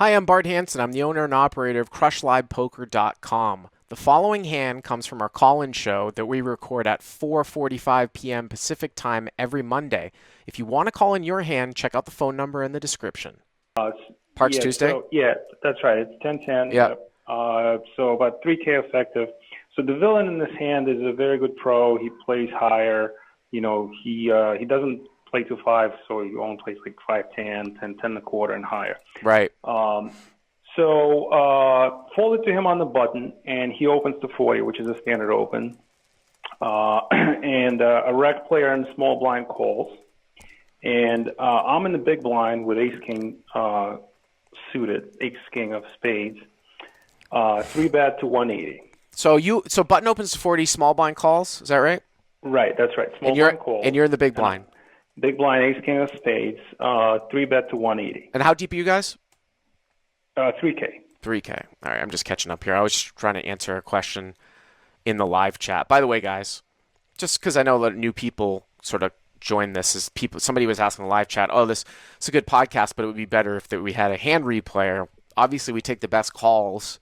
Hi, I'm Bart Hanson. I'm the owner and operator of CrushLivePoker.com. The following hand comes from our call-in show that we record at 4:45 p.m. Pacific Time every Monday. If you want to call in your hand, check out the phone number in the description. Parks Yeah, Tuesday? that's right. It's 10-10. Yeah. So about 3K effective. So the villain in this hand is a very good pro. He plays higher. You know, he doesn't play to 5, so he only plays like 5-10, 10, 10 and a quarter and higher. Right. Fold it to him on the button, and he opens to 40, which is a standard open. A rec player in small blind calls. And I'm in the big blind with ace-king suited, ace-king of spades. 3-bet to 180. So button opens to 40, small blind calls. Is that right? Right, that's right. Small blind calls. And you're in the big blind. Big blind, ace-king of spades. 3-bet to 180. And how deep are you guys? 3K. 3K. All right, I'm just catching up here. I was trying to answer a question in the live chat. By the way, guys, just because I know that new people sort of join this, is somebody was asking in the live chat, this is a good podcast, but it would be better if we had a hand replayer. Obviously, we take the best calls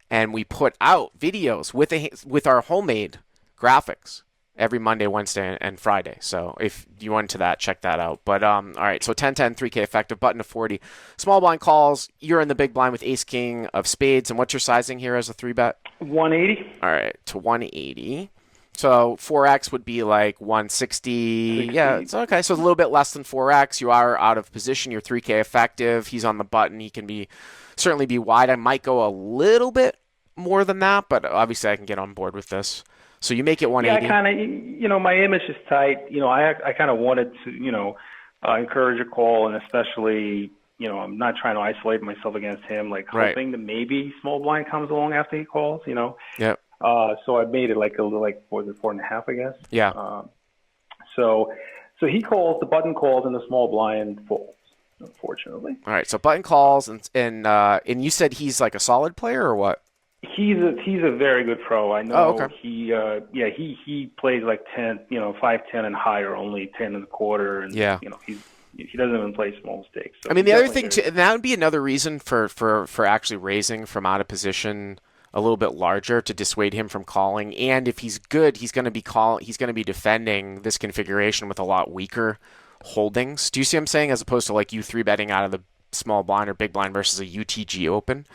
and we put out videos with our homemade graphics every Monday, Wednesday, and Friday. So if you went to that, check that out. But all right, so 10-10, 3K effective, button to 40. Small blind calls, you're in the big blind with ace-king of spades. And what's your sizing here as a 3-bet? 180. All right, to 180. So 4x would be like 160. 60. Yeah, it's okay. So a little bit less than 4x. You are out of position. You're 3K effective. He's on the button. He can certainly be wide. I might go a little bit more than that, but obviously I can get on board with this. So you make it 180. Yeah, I kind of, my image is tight. I kind of wanted to, encourage a call, and especially, I'm not trying to isolate myself against him, hoping that maybe small blind comes along after he calls, Yeah. So I made it like a little, was it 4.5, I guess? Yeah. So he calls, the button calls, and the small blind folds, unfortunately. All right. So button calls, and you said he's like a solid player or what? He's a very good pro. I know. Oh, okay. He plays like 10, 5-10 and higher, only 10 and a quarter, and yeah. He doesn't even play small stakes. So I mean, the other thing too, and that would be another reason for actually raising from out of position a little bit larger to dissuade him from calling. And if he's good, he's going to be defending this configuration with a lot weaker holdings. Do you see what I'm saying? As opposed to like you 3-betting out of the small blind or big blind versus a UTG open.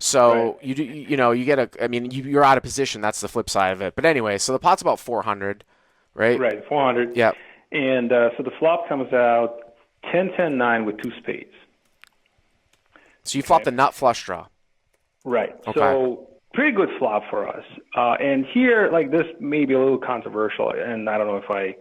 So right. you get you're out of position. That's the flip side of it. But anyway, so the pot's about 400, right? Right, 400. Yeah. And so the flop comes out 10-10-9 with 2 spades. So you flop the nut flush draw. Right. Okay. So pretty good flop for us. And here, this may be a little controversial, and I don't know if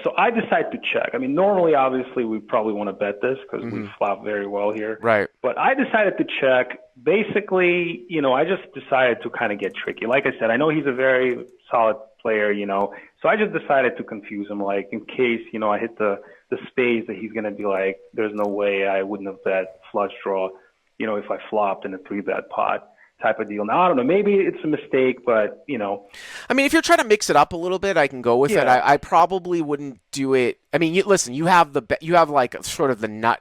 so I decide to check. I mean, normally, obviously, we probably want to bet this because we flop very well here. Right. But I decided to check. Basically, I just decided to kind of get tricky. Like I said, I know he's a very solid player, so I just decided to confuse him, in case, I hit the spades that he's going to be like, there's no way I wouldn't have bet flush draw, if I flopped in a 3-bet pot. Type of deal. Now, I don't know. Maybe it's a mistake, but, I mean, if you're trying to mix it up a little bit, I can go with it. I probably wouldn't do it. I mean, listen, you have like sort of the nut.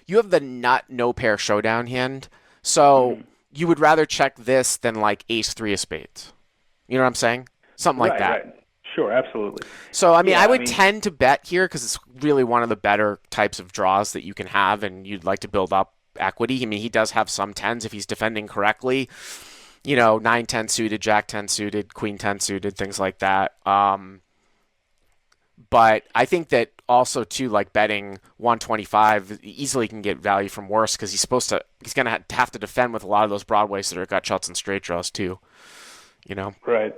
You have the nut no pair showdown hand. So you would rather check this than like ace-3 of spades. You know what I'm saying? Something like that. Right. Sure, absolutely. So, I mean, I would tend to bet here because it's really one of the better types of draws that you can have, and you'd like to build up equity. I mean, he does have some 10s if he's defending correctly. 9-10 suited, Jack-10 suited, Queen-10 suited, things like that. But I think that also too, like betting 125 easily can get value from worse because he's going to have to defend with a lot of those broadways that are gut shots and straight draws too. Right.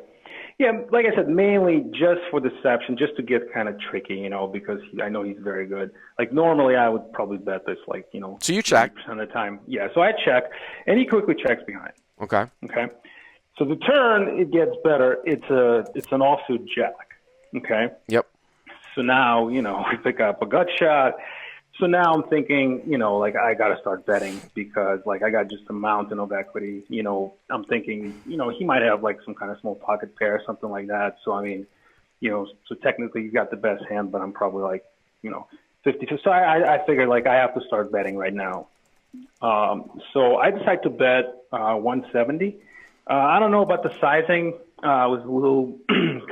Yeah, like I said, mainly just for deception, just to get kind of tricky, because I know he's very good. Like normally I would probably bet this So you check. 50% of the time. Yeah, so I check, and he quickly checks behind. Okay. So the turn, it gets better. It's an offsuit jack. Okay. Yep. So now, we pick up a gut shot. So now I'm thinking, I got to start betting because, I got just a mountain of equity. I'm thinking, he might have, some kind of small pocket pair or something like that. So, I mean, so technically you got the best hand, but I'm probably 50. So I figured, I have to start betting right now. So I decided to bet 170. I don't know about the sizing. I was a little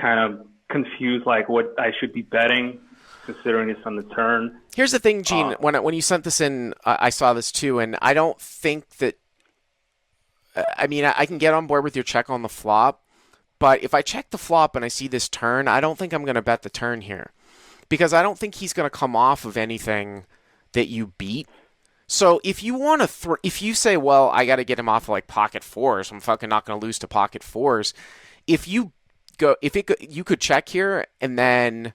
kind of confused, like what I should be betting, considering it's on the turn. Here's the thing, Gene. Uh, When you sent this in, I saw this too, and I don't think that. I mean, I can get on board with your check on the flop, but if I check the flop and I see this turn, I don't think I'm going to bet the turn here because I don't think he's going to come off of anything that you beat. So if you want to, if you say, well, I got to get him off of like pocket fours, I'm fucking not going to lose to pocket fours. If you go, if it, you could check here and then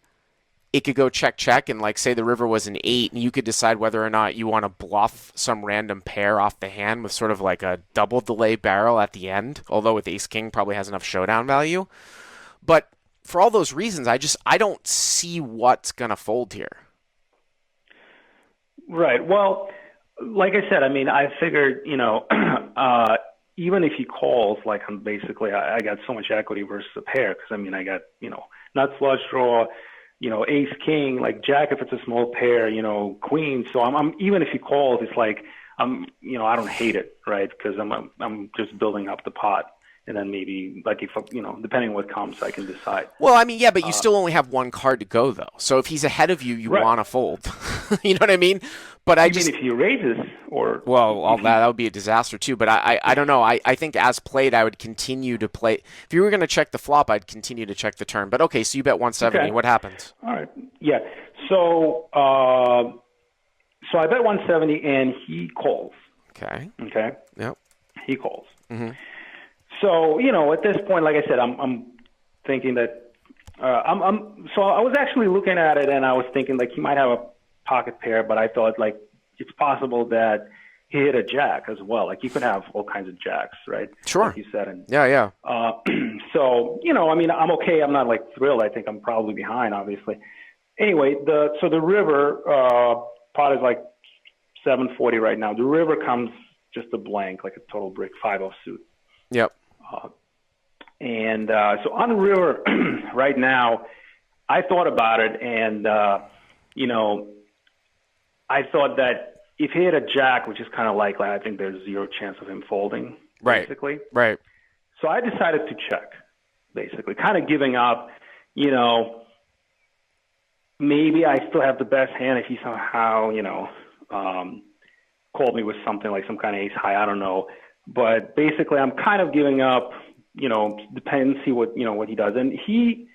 it could go check check and like say the river was an 8 and you could decide whether or not you want to bluff some random pair off the hand with sort of like a double delay barrel at the end, although with ace king probably has enough showdown value. But for all those reasons, I don't see what's going to fold here. right. Well, like I said, I mean, I figured, even if he calls, like I'm basically, I got so much equity versus a pair because I mean, I got, nuts flush draw, ace king, like jack if it's a small pair, queen. So I'm even if he calls, it's like I don't hate it, right? Because I'm just building up the pot, and then maybe like if depending on what comes, I can decide. Well, I mean, yeah, but you still only have one card to go though. So if he's ahead of you, you Right. want to fold. You know what I mean? But I Even just if he raises, or well, all that would be a disaster too. But I don't know. I think as played, I would continue to play. If you were going to check the flop, I'd continue to check the turn. But okay, so you bet 170. Okay. What happens? All right, yeah. So so I bet 170, and he calls. Okay. Okay, Yep. he calls. Mm-hmm. So at this point, like I said, I'm thinking that so I was actually looking at it, and I was thinking like he might have a pocket pair, but I thought like it's possible that he hit a jack as well. Like he could have all kinds of jacks, right? Sure. Like you said, and Yeah, yeah. so I mean, I'm okay. I'm not like thrilled. I think I'm probably behind, obviously. Anyway, the river pot is like 740 right now. The river comes just a blank, like a total brick, 5 off suit. Yep. And so on the river right now, I thought about it, and I thought that if he hit a jack, which is kind of likely, I think there's zero chance of him folding, Right. basically. Right. So I decided to check, basically, kind of giving up, maybe I still have the best hand if he somehow, called me with something like some kind of ace high, I don't know. But basically, I'm kind of giving up, depends, see what, what he does. And he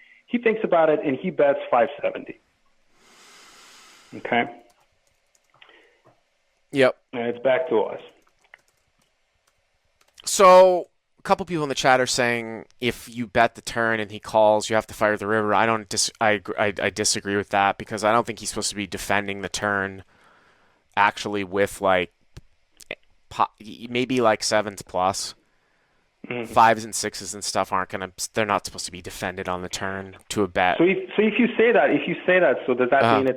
thinks about it, and he bets 570. Okay? Yep. And it's back to us. So a couple people in the chat are saying if you bet the turn and he calls, you have to fire the river. I disagree with that because I don't think he's supposed to be defending the turn actually with like maybe like sevens plus. Mm-hmm. 5s and 6s and stuff they're not supposed to be defended on the turn to a bet. So if you say that, so does that mean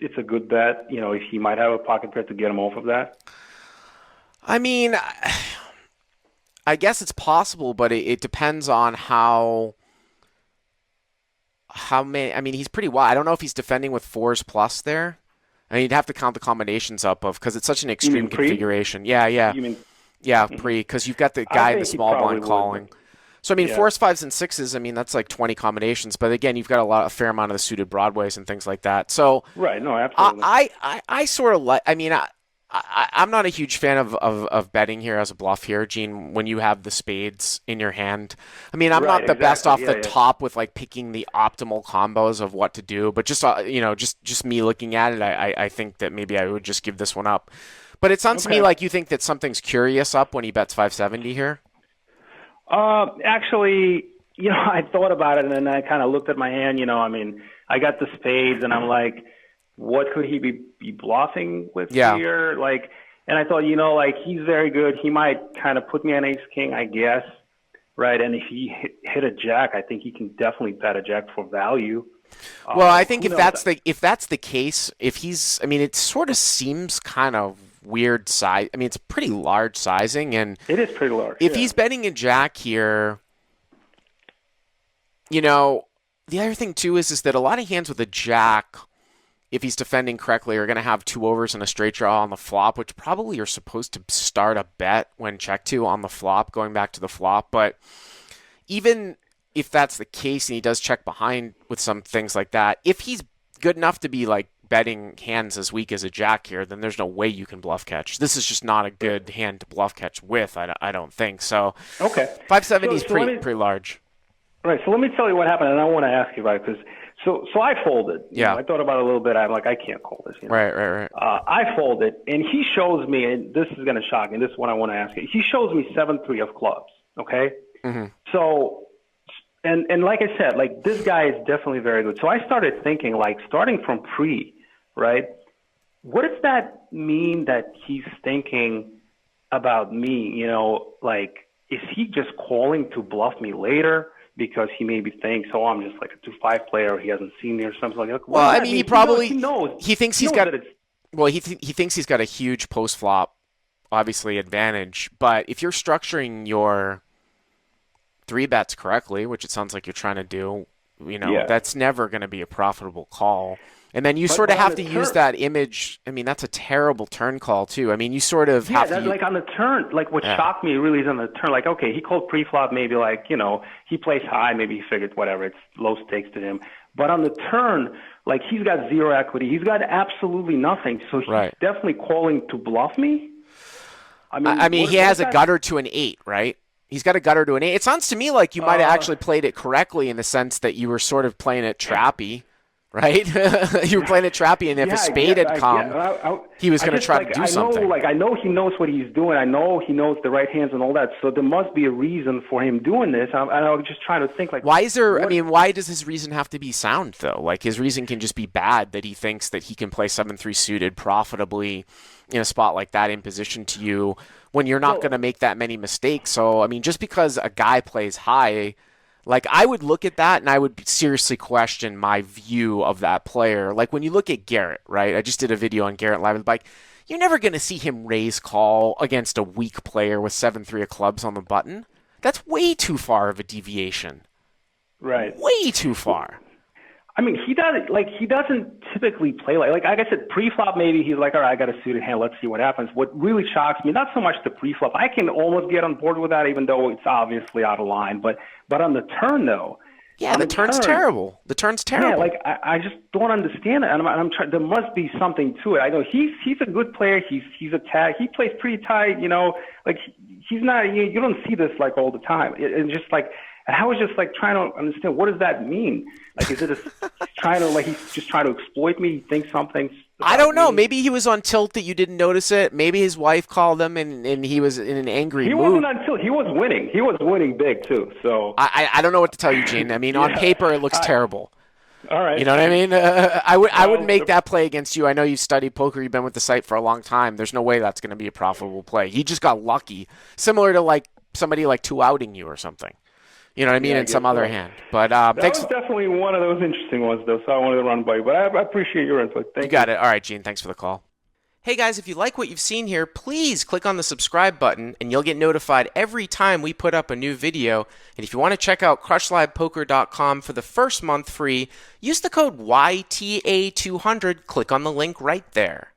it's a good bet? If he might have a pocket pair to get him off of that? I mean, I guess it's possible, but it depends on how many. I mean, he's pretty wide. I don't know if he's defending with 4s plus there. I mean, you'd have to count the combinations up of because it's such an extreme configuration. Yeah, yeah. You mean yeah, pre, because you've got the guy in the small blind calling. So, I mean, yeah. 4s, 5s, and 6s, I mean, that's like 20 combinations. But again, you've got a fair amount of the suited broadways and things like that. So, right, no, absolutely. I sort of like, I mean, I'm not a huge fan of betting here as a bluff here, Gene, when you have the spades in your hand. I mean, I'm not the best off the top with like picking the optimal combos of what to do. But just, just me looking at it, I think that maybe I would just give this one up. But it sounds to me like you think that something's curious up when he bets 570 here. Actually, I thought about it, and then I kind of looked at my hand. I mean, I got the spades, and I'm like, what could he be bluffing with here? Like, and I thought, like he's very good. He might kind of put me on ace king, I guess, right? And if he hit a jack, I think he can definitely bet a jack for value. Well, I think if that's the case, if he's, I mean, it sort of seems kind of weird size. I mean, it's pretty large sizing, and it is pretty large. If he's betting a jack here, the other thing too is that a lot of hands with a jack if he's defending correctly, are going to have 2 overs and a straight draw on the flop, which probably you're supposed to start a bet when check 2 on the flop, going back to the flop. But even if that's the case and he does check behind with some things like that, if he's good enough to be like betting hands as weak as a jack here, then there's no way you can bluff catch. This is just not a good hand to bluff catch with, I don't think. So okay, 570 is pretty large. Right, so let me tell you what happened, and I want to ask you, right, because so I folded. Yeah. I thought about it a little bit. I'm like, I can't call this. Right. I folded, and he shows me, and this is going to shock me, this is what I want to ask you. He shows me 7-3 of clubs, okay? Mm-hmm. So, and like I said, like, this guy is definitely very good. So I started thinking, like, starting from pre, right, what does that mean that he's thinking about me, like, is he just calling to bluff me later? Because he maybe thinks, oh, I'm just like a 2-5 player. He hasn't seen me or something like that. Well, I mean, he probably knows. He thinks he's got. Well, he thinks he's got a huge post flop, obviously advantage. But if you're structuring your 3 bets correctly, which it sounds like you're trying to do, that's never going to be a profitable call. And then you sort of have to use that image. I mean, that's a terrible turn call, too. I mean, you sort of have to... like on the turn, like what shocked me really is on the turn. Like, okay, he called pre-flop, maybe like, he plays high, maybe he figured whatever, it's low stakes to him. But on the turn, like he's got 0 equity. He's got absolutely nothing. So he's definitely calling to bluff me? I mean, he has a gutter to an 8, right? He's got a gutter to an 8. It sounds to me like you might have actually played it correctly in the sense that you were sort of playing it trappy. Right? You were playing it trappy, and if a spade had come, he was going to try to do something. I know he knows what he's doing. I know he knows the right hands and all that. So there must be a reason for him doing this. I was just trying to think, like, why is there? I mean, why does his reason have to be sound though? Like his reason can just be bad, that he thinks that he can play 7-3 suited profitably in a spot like that in position to you when you're not going to make that many mistakes. So I mean, just because a guy plays high. Like, I would look at that and I would seriously question my view of that player. Like, when you look at Garrett, right? I just did a video on Garrett live at the bike. You're never going to see him raise call against a weak player with 7-3 of clubs on the button. That's way too far of a deviation. Right. Way too far. I mean, he doesn't typically play like I said, pre-flop maybe he's like, all right, I got a suited hand, let's see what happens. What really shocks me, not so much the pre-flop. I can almost get on board with that, even though it's obviously out of line. But on the turn, though. Yeah, the turn's terrible. The turn's terrible. Yeah, like I just don't understand it. And I'm trying. There must be something to it. I know he's a good player. He's a tag. He plays pretty tight. Like he's not. You don't see this like all the time. It's just like. And I was just like trying to understand, what does that mean? Like, is it he's just trying to exploit me? He thinks something? I don't know. Maybe he was on tilt that you didn't notice it. Maybe his wife called him and he was in an angry mood. He wasn't on tilt. He was winning. He was winning big too. So I don't know what to tell you, Gene. I mean, on paper it looks terrible. All right. You know what I mean? I wouldn't make that play against you. I know you've studied poker. You've been with the site for a long time. There's no way that's going to be a profitable play. He just got lucky, similar to like somebody like 2-outing you or something. You know what I mean? In some other hand. But that was definitely one of those interesting ones, though, so I wanted to run by you. But I appreciate your input. Thank you. You got it. All right, Gene. Thanks for the call. Hey, guys, if you like what you've seen here, please click on the subscribe button, and you'll get notified every time we put up a new video. And if you want to check out crushlivepoker.com for the first month free, use the code YTA200. Click on the link right there.